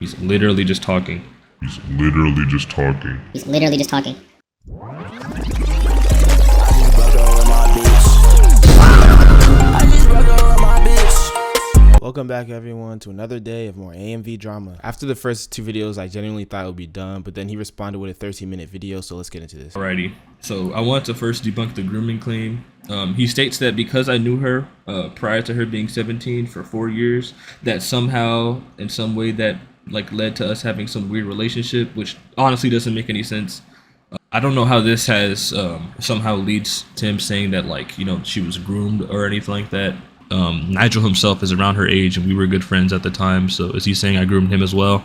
He's literally just talking. He's literally just talking. He's literally just talking. Welcome back everyone to another day of more AMV drama. After the first two videos, I genuinely thought it would be done, but then he responded with a 13-minute video, so let's get into this. Alrighty, so I want to first debunk the grooming claim. He states that because I knew her prior to her being 17 for 4 years, that somehow, in some way, that led to us having some weird relationship, which honestly doesn't make any sense. I don't know how this has somehow leads to him saying that she was groomed or anything like that. Nigel himself is around her age and we were good friends at the time, so is he saying I groomed him as well?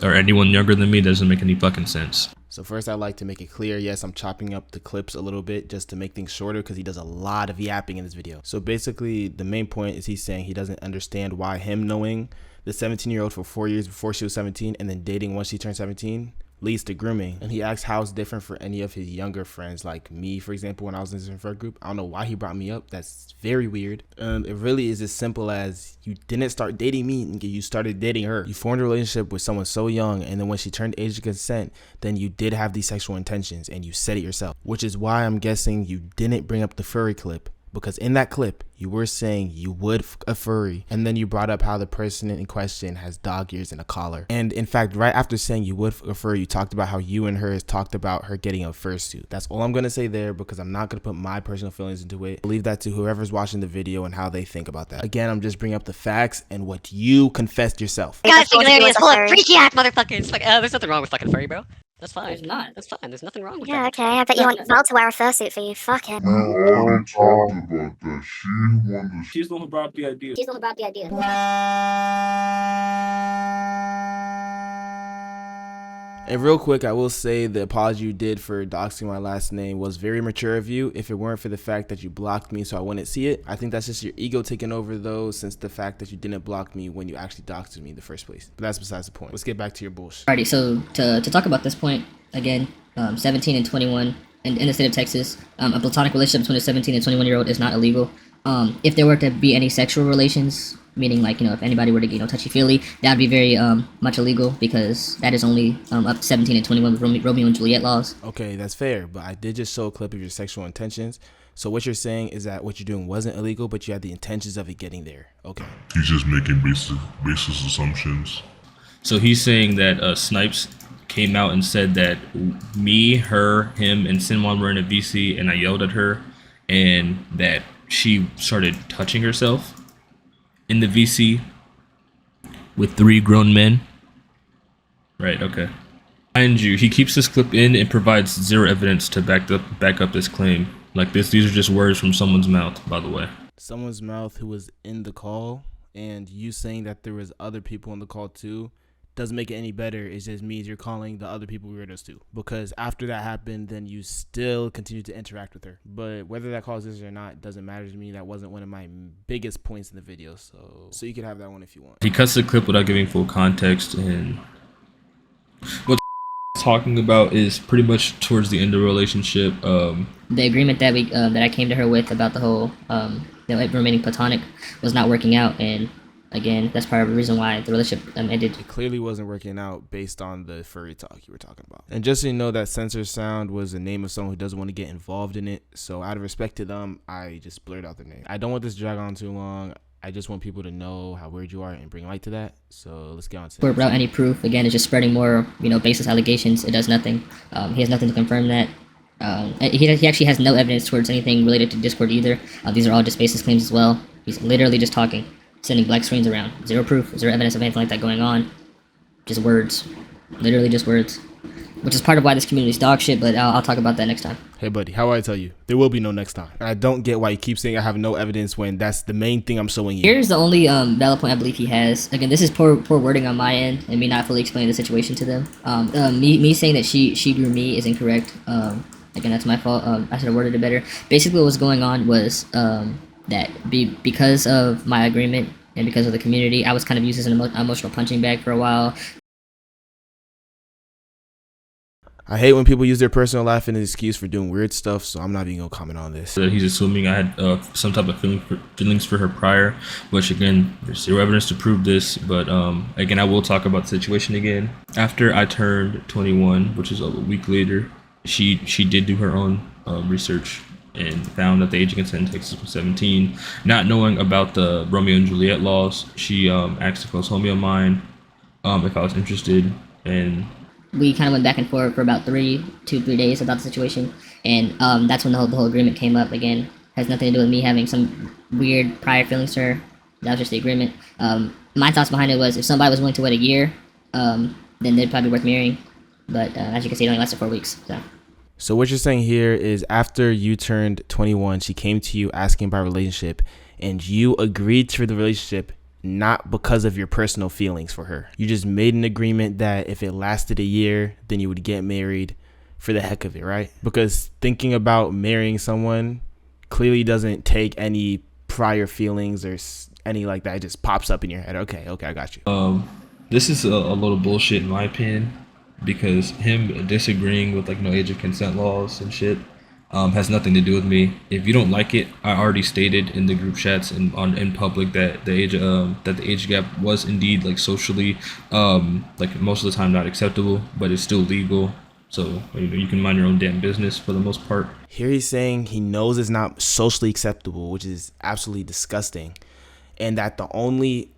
Or anyone younger than me? Doesn't make any fucking sense. So first I'd like to make it clear, yes, I'm chopping up the clips a little bit just to make things shorter because he does a lot of yapping in this video. So basically the main point is he's saying he doesn't understand why him knowing the 17-year-old for 4 years before she was 17 and then dating once she turned 17 leads to grooming. And he asks how it's different for any of his younger friends, like me, for example, when I was in this friend group. I don't know why he brought me up. That's very weird. It really is as simple as you didn't start dating me, and you started dating her. You formed a relationship with someone so young, and then when she turned age of consent, then you did have these sexual intentions, and you said it yourself. Which is why I'm guessing you didn't bring up the furry clip. Because in that clip, you were saying you would a furry, and then you brought up how the person in question has dog ears and a collar. And in fact, right after saying you would a furry, you talked about how you and her talked about her getting a fursuit. That's all I'm going to say there because I'm not going to put my personal feelings into it. I'll leave that to whoever's watching the video and how they think about that. Again, I'm just bringing up the facts and what you confessed yourself. God, Singularity is full of freaky ass motherfuckers. There's nothing wrong with fucking furry, bro. That's fine. There's not. That's fine. There's nothing wrong with Yeah, that. okay. I bet you want Val to wear a fursuit for you. Fuck it. We already talked about that. She's the one who brought up the idea. She's the one who brought the idea. And real quick, I will say the apology you did for doxing my last name was very mature of you. If it weren't for the fact that you blocked me so I wouldn't see it, I think that's just your ego taking over though, since the fact that you didn't block me when you actually doxed me in the first place. But that's besides the point. Let's get back to your bullshit. Alrighty, so to talk about this point, again, 17 and 21 in the state of Texas, a platonic relationship between a 17 and 21-year-old is not illegal. If there were to be any sexual relations, meaning if anybody were to get touchy-feely, that would be very much illegal because that is only up to 17 and 21 with Romeo and Juliet laws. Okay, that's fair, but I did just show a clip of your sexual intentions. So what you're saying is that what you're doing wasn't illegal, but you had the intentions of it getting there. Okay. He's just making basis assumptions. So he's saying that Snipes came out and said that me, her, him, and Sinwan were in a VC and I yelled at her and that she started touching herself in the VC with 3 grown men. Right, okay. Mind you, he keeps this clip in and provides zero evidence to back up this claim. These are just words from someone's mouth, by the way. Someone's mouth who was in the call, and you saying that there was other people on the call too doesn't make it any better. It just means you're calling the other people weirdos too. Because after that happened, then you still continue to interact with her. But whether that causes or not doesn't matter to me. That wasn't one of my biggest points in the video. So you can have that one if you want. He cuts the clip without giving full context, and what talking about is pretty much towards the end of the relationship. The agreement that I came to her with about the whole remaining platonic was not working out, and again, that's part of the reason why the relationship ended. It clearly wasn't working out based on the furry talk you were talking about. And just so you know, that Censor Sound was the name of someone who doesn't want to get involved in it. So out of respect to them, I just blurred out their name. I don't want this to drag on too long. I just want people to know how weird you are and bring light to that. So let's get on to it. Without any proof, again, it's just spreading more, baseless allegations. It does nothing. He has nothing to confirm that. He actually has no evidence towards anything related to Discord either. These are all just baseless claims as well. He's literally just talking. Sending black screens around. Zero proof, zero evidence of anything like that going on. Just words. Literally just words. Which is part of why this community's dog shit, but I'll talk about that next time. Hey buddy, how do I tell you? There will be no next time. And I don't get why you keep saying I have no evidence when that's the main thing I'm showing you. Here's the only valid point I believe he has. Again, this is poor wording on my end and me not fully explaining the situation to them. Me saying that she grew me is incorrect. Again, that's my fault. I should have worded it better. Basically what was going on was because of my agreement and because of the community, I was kind of used as an emotional punching bag for a while. I hate when people use their personal life as an excuse for doing weird stuff, so I'm not even gonna comment on this. That he's assuming I had some type of feelings for her prior, which again, there's zero evidence to prove this. But again, I will talk about the situation again. After I turned 21, which is a week later, she did do her own research and found that the age of consent in Texas was 17. Not knowing about the Romeo and Juliet laws, she asked a close homie of mine if I was interested, and we kind of went back and forth for about 3 days about the situation, and that's when the whole agreement came up. Again, has nothing to do with me having some weird prior feelings for her. That was just the agreement. My thoughts behind it was if somebody was willing to wait a year, then they'd probably be worth marrying. But as you can see, it only lasted 4 weeks. So what you're saying here is after you turned 21, she came to you asking about a relationship, and you agreed to the relationship not because of your personal feelings for her. You just made an agreement that if it lasted a year, then you would get married for the heck of it, right? Because thinking about marrying someone clearly doesn't take any prior feelings or any like that. It just pops up in your head. Okay, I got you. This is a little bullshit in my opinion, because him disagreeing with like no age of consent laws and shit has nothing to do with me. If you don't like it, I already stated in the group chats and in public that the age gap was indeed like socially like most of the time not acceptable, but it's still legal. So you can mind your own damn business for the most part. Here he's saying he knows it's not socially acceptable, which is absolutely disgusting, and that the only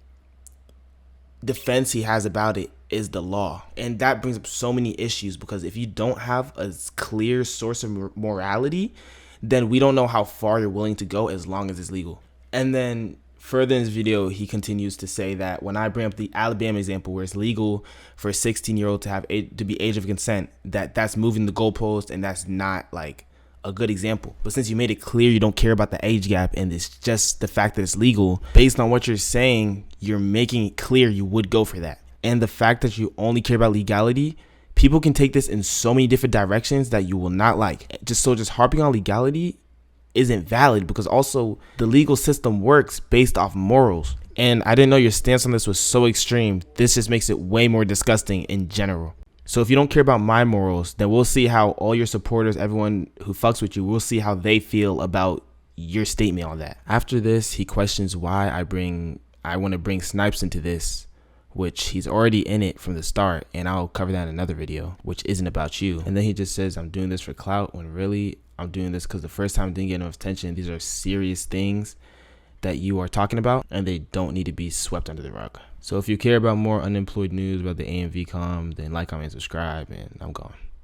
defense he has about it is the law. And that brings up so many issues, because if you don't have a clear source of morality, then we don't know how far you're willing to go as long as it's legal. And then further in this video, he continues to say that when I bring up the Alabama example where it's legal for a 16-year-old to be age of consent, that's moving the goalpost, and that's not like a good example. But since you made it clear you don't care about the age gap and it's just the fact that it's legal, based on what you're saying, you're making it clear you would go for that. And the fact that you only care about legality, people can take this in so many different directions that you will not like. Just harping on legality isn't valid, because also the legal system works based off morals. And I didn't know your stance on this was so extreme. This just makes it way more disgusting in general. So if you don't care about my morals, then we'll see how all your supporters, everyone who fucks with you, we'll see how they feel about your statement on that. After this, he questions why I want to bring Snipes into this, which he's already in it from the start, and I'll cover that in another video, which isn't about you. And then he just says, I'm doing this for clout, when really I'm doing this because the first time I didn't get enough attention. These are serious things that you are talking about, and they don't need to be swept under the rug. So if you care about more unemployed news about the AMV com, then like, comment, and subscribe, and I'm gone.